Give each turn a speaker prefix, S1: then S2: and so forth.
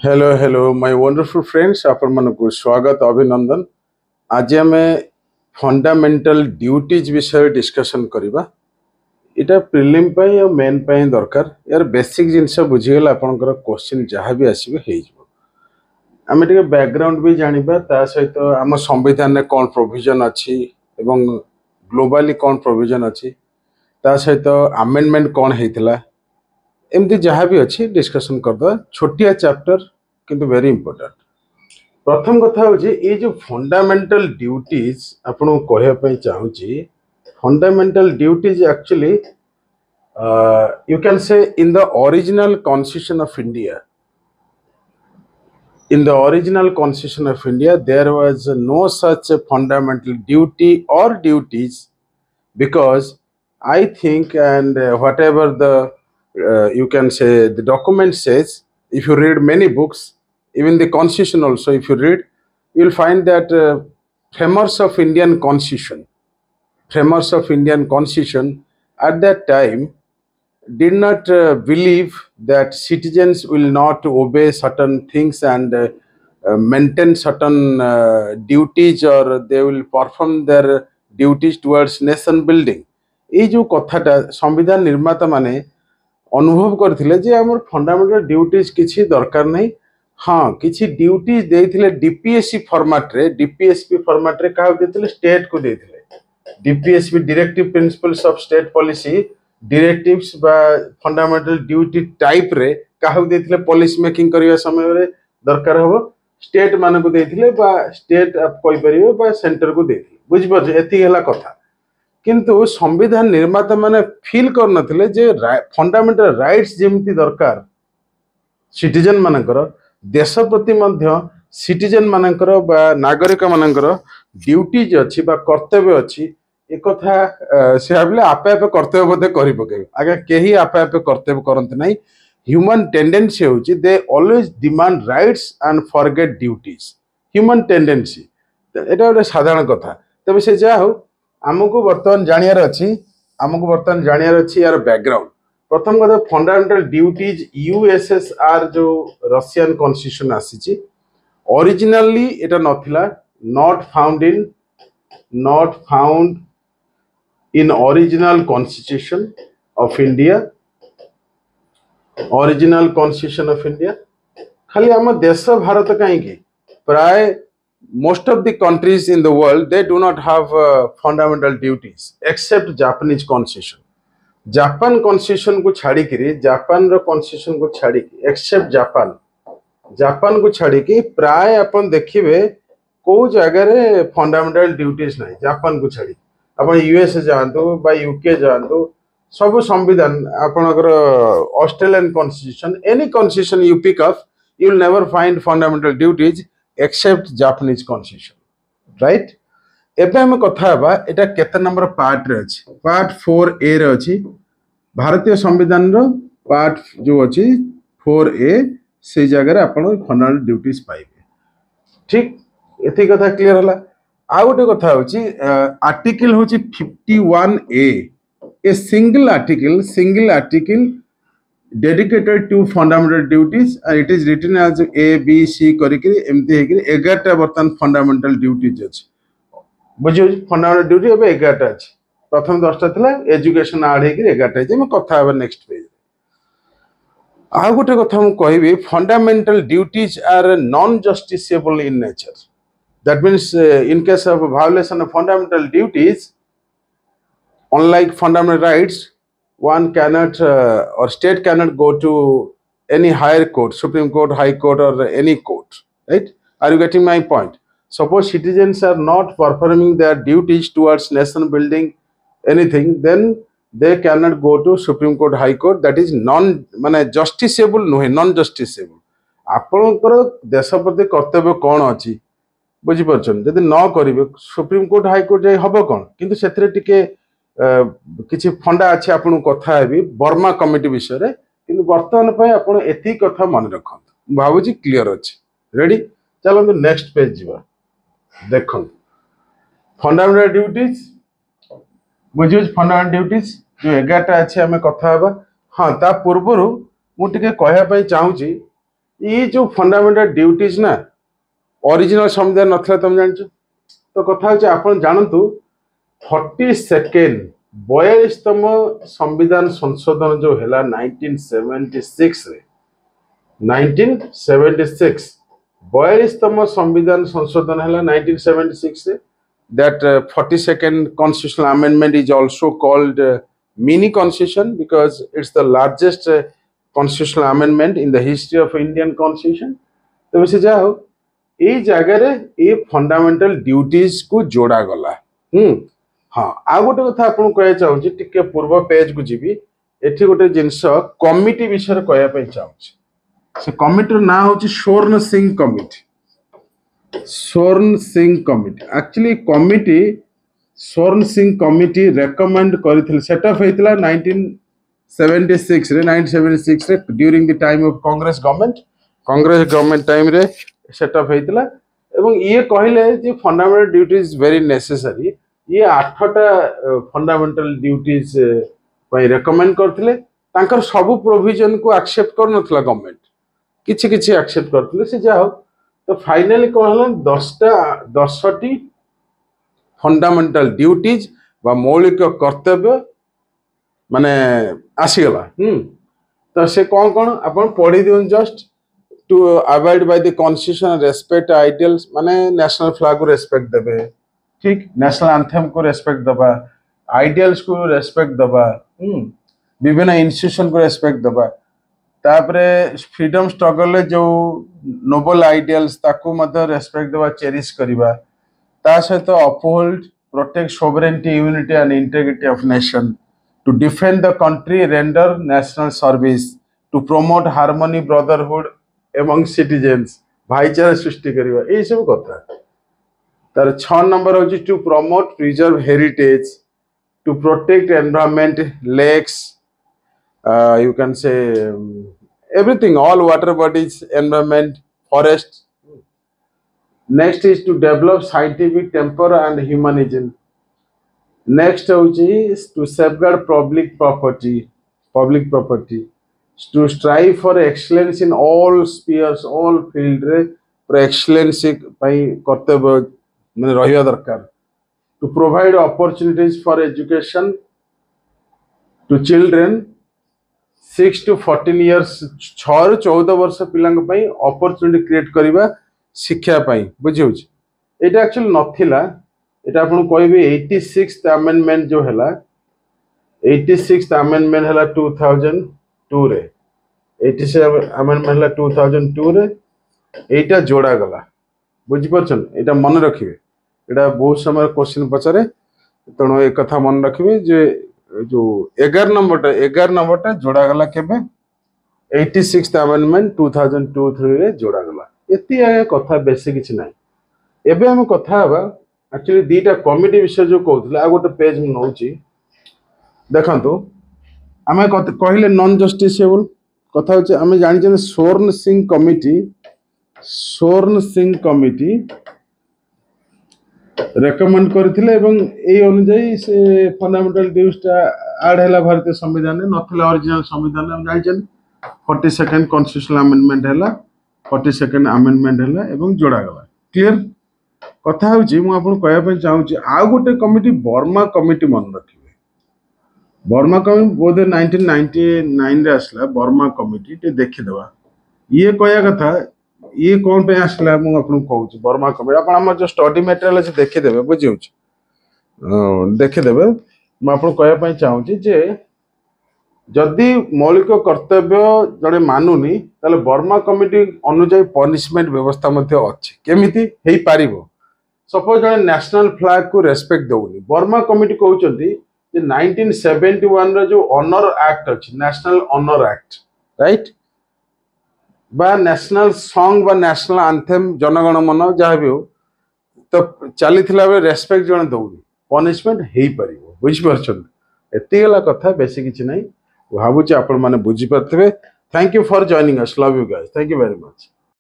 S1: Hello my wonderful friends आपण मानक स्वागत अभिनंदन। आज आम फंडामेंटल ड्यूटीज विषय डिस्कशन करबा। इटा प्रिलिम पई और मेन पई दरकार। यार बेसिक जिंस बुझीगला आपनकर क्वेश्चन जहाँ भी आसीबे हे जिवो। आमे टिके बैकग्राउंड भी जानिबा ता सहित आम संविधान ने कोन प्रोविजन अछि एवं ग्लोबली कोन प्रोविजन अछि ता सहित अमेंडमेंट कोन हेतिला एमती जहाँ भी अच्छी डिस्कशन करदे। छोटिया चैप्टर किंतु वेरी इंपोर्टेंट। प्रथम कथा हूँ ये जो फंडामेंटल ड्यूटीज आपको कहवाई चाहूँगी। Fundamental duties actually you can say in the original constitution of India. In the original constitution of India, there was no such a fundamental duty or duties, because I think and whatever the you can say the document says, if you read many books, even the constitution also, if you read, you will find that framers of Indian constitution at that time did not believe that citizens will not obey certain things and maintain certain duties, or they will perform their duties towards nation building. ये जो कथाटा संविधान निर्माता माने अनुभव करथिले जे हमर fundamental duties किछि दरकार नहीं। हाँ, किछि ड्यूटीज देथिले डीपीएससी फॉर्मेट रे का देथिले स्टेट को देथिले। DPSC directive principles of state policy directives बा फंडामेंटल ड्यूटी टाइप रे काहु देथिले पॉलिसी मेकिंग करिया समय रे दरकार हो स्टेट मानक देथिले बा स्टेट आप कोइ परिबे बा सेंटर को देथिले। बुझिबो एति हला कथा। किंतु संविधान निर्माता माने फील कर नथिले जे फंडामेंटल राइट्स जेमती दरकार सिटीजन मानकर देश प्रति मध्य सिटीजन मानकर बा नागरिक मानकर ड्यूटीज अछि बा कर्तव्य अछि। एक कथा से भाविले आपे आपे कर्तव्य बोधे करि पके आगे केही आपे आपे कर्तव्य करंत नाही। ह्यूमन टेंडेंसी होची they always demand rights and forget duties. Human tendency एटा एक साधारण कथा। तबे से जा हो आमको वर्तमान जानियार अछि यार बैकग्राउंड। प्रथम कथा फंडामेंटल ड्यूटीज यूएसएसआर जो रशियन कॉन्स्टिट्यूशन आसीची ओरिजिनली एटा नथिला। Not found in original constitution of India. Original constitution of India खाली आम देश भारत कहीं प्राय most of the countries in the world they do not have fundamental duties except Japanese constitution. Japan constitution को छाड़ी करी जापान रो कॉन्स्टिट्यूशन को छाड़ी एक्सेप्ट जापान को छाड़ी की प्राय अपन देखिबे को जगह रे फंडामेंटल ड्यूटीज नहीं। जापान को छाड़ी अपन यूएस जांतो बा यूके जांतो सब संविधान आपनकर Australian constitution any constitution you pick up you will never find fundamental duties except Japanese constitution, right? एबे हम कथा हबा एटा केते नंबर पार्ट रे अछि। पार्ट 4A रे अछि। भारतीय संविधान रो पार्ट जो अछि 4A से जगह रे आपण फंडामेंटल ड्यूटीज पाइबे। ठीक एथि कथा क्लियर हला। आ गोटे कथा होछि आर्टिकल होछि 51A a single article dedicated to fundamental duties and it is written as A B C करके एमती है कि 11टा बर्तन फंडामेंटल ड्यूटीज अछि। बुझियो फंडामेंटल ड्यूटी अब 11टा अछि। प्रथम 10टा थिला एजुकेशन ऐड है कि 11टा जे हम कथा अब नेक्स्ट पेज। आ गोटे कथा हम कहबी fundamental duties are non justiciable in nature. That means in case of violation of fundamental duties, unlike fundamental rights, one cannot or state cannot go to any higher court, Supreme Court, High Court, or any court, right? Are you getting my point? Suppose citizens are not performing their duties towards nation building, anything, then they cannot go to Supreme Court, High Court. That is माने justiciable नुहे, non justiciable. आपनकर देश प्रति कर्तव्य कौन अछि बुझी परछन जदि न करिवे सुप्रीम कोर्ट हाई कोर्ट जाय हबो कोन। किंतु सेथरे टिके किछि फंडा अछि आपन कथा हेबी बर्मा कमिटी विषय रे। किंतु वर्तमान पय आपन एथि कथा मन रखन भाबुजी क्लियर अछि। रेडी चलंतु नेक्स्ट पेज जिबा। देखन फंडामेंटल ड्यूटीज बुझियो फंडामेंटल ड्यूटीज जो 11टा अछि हमें कथा हेबा। हां ता पूर्वरु मु टिके कहया पय चाहूची ये जो फंडामेंटल ड्यूटीज ना ओरिजिनल संविधान नथला तुम जान तो कथा होचे आपण जानतु 42nd 42तम संविधान संशोधन जो हैला 1976 रे 1976 42तम संविधान संशोधन हैला 1976 रे that 42nd constitutional amendment is also called mini constitution because it's the largest constitutional amendment in the history of Indian constitution. तो वैसे जाओ ये जगह ये फंडामेंटल ड्यूटीज को जोड़ा गला हाँ आ गोटे कथा आपन कह चाहूँ टिके पूर्व पेज को जीवी एठी गोटे जिनस कमिटी विषय कहया पे चाहूँ से कमिटी ना होची स्वर्ण सिंह कमिटी स्वर्ण सिंह कमिटी एक्चुअली कमिटी स्वर्ण सिंह कमिटी रेकमेंड करथिल सेटअप हेतिला 1976 रे 1976 रे during the time of Congress government time रे सेटअप हेतिला एवं ये कहले जे फंडामेंटल ड्यूटीज वेरी नेसेसरी ये 8टा फंडामेंटल ड्यूटीज पई रेकमेंड करथिले तांकर सब प्रोविजन को एक्सेप्ट कर नथला गवर्नमेंट किछि किछि एक्सेप्ट करथिले से जाओ तो फाइनली कौन हला 10टी फंडामेंटल ड्यूटीज बा मौलिक कर्तव्य माने आसीगला तो से कौन अपन पढ़ी दिवन just to abide by the constitution respect ideals माने नेशनल फ्लैग को रेस्पेक्ट देबे ठीक नेशनल एंथम को रेस्पेक्ट दबा आइडियल्स को रेस्पेक्ट दबा विभिन्न इंस्टीट्यूशन को रेस्पेक्ट दबा तापरे फ्रीडम स्ट्रगल जो नोबल आइडियल्स ताकू मध्य रेस्पेक्ट देवा चेरिश करिबा ता सहित uphold protect sovereignty unity and integrity of nation to defend the country render national service to promote harmony brotherhood among citizens भाईचारा सृष्टि करिबा ए सब कथा तार 6 नंबर होची to promote preserve heritage to protect environment lakes you can say everything all water bodies environment forest next is to develop scientific temper and humanism next is to safeguard public property to strive for excellence in all spheres all field रे for excellence पई कर्तव्य माने रहिया दरकार to provide opportunities for education to children 6 to 14 years 6 ରୁ 14 वर्ष पिलांग पई opportunity create करिबा शिक्षा पई बुझियो एटा एक्चुअली नथिला एटा आपण कहबे 86th अमेंडमेंट जो हैला 86th अमेंडमेंट हैला 2002 रे 86th अमेंडमेंट हैला 2002 रे एटा जोड़ा गला बुझि परछन एटा मन रखिबे एटा बहुत समय क्वेश्चन पचारे तणो एक कथा मन रखिबे जे जो 11 नंबर जोड़ा गला केबे 86th अमेंडमेंट 2002-3 रे जोड़ा गला एती आगे कथा बेसी किछ नाही एबे हम कथा हबा एक्चुअली दीटा कमिटी विषय जो कहउतले आ गोटे पेज में नउची देखंतु हमें कहले नॉन जस्टिसेबल कथा होचे हमें जानि जे स्वर्ण सिंह कमिटी रेकमेंड करथिले एवं ए अनुसार से फंडामेंटल ड्यूटीज ऐड हैला भारतीय संविधान में नथिला ओरिजिनल संविधान में हम जानिछन 42nd कॉन्स्टिट्यूशनल अमेंडमेंट हैला 42nd अमेंडमेंट हैला एवं जोड़ा गला क्लियर कथा होची मु आपन कहया पे चाहूची आ गोटे कमिटी बर्मा कमिटी मन रखिबे बर्मा कमिटी बोधे 1999 रे आसला बर्मा कमिटी ते देखि देबा ये कहया कथा ये कौन पे आसला मु आपन कहूची बर्मा कमिटी आपन हमर जो स्टडी मटेरियल अछि देखि देबे बुझियोची देखि देबे मु आपन कहया पे चाहूची जे जदि मौलिक कर्तव्य जड़े मानुनी ताले बर्मा कमिटी अनुसार पनिशमेंट व्यवस्था मध्ये अछि केमिति हेई पारिबो सपोज जड़े नेशनल फ्लैग को रेस्पेक्ट दउनी बर्मा कमिटी कहउचंती जे 1971 रे जो ऑनर एक्ट अछि नेशनल ऑनर एक्ट राइट बा नेशनल सॉन्ग बा नेशनल एंथम जनगण मन जहाँ भी हो तो चली रेस्पेक्ट जन दौनी पनिशमेंट हो पार बुझीपार एति कथा बेसी किसी ना भावुँ आपण मैंने बुझीपारे thank you for joining us love you guys thank you very much.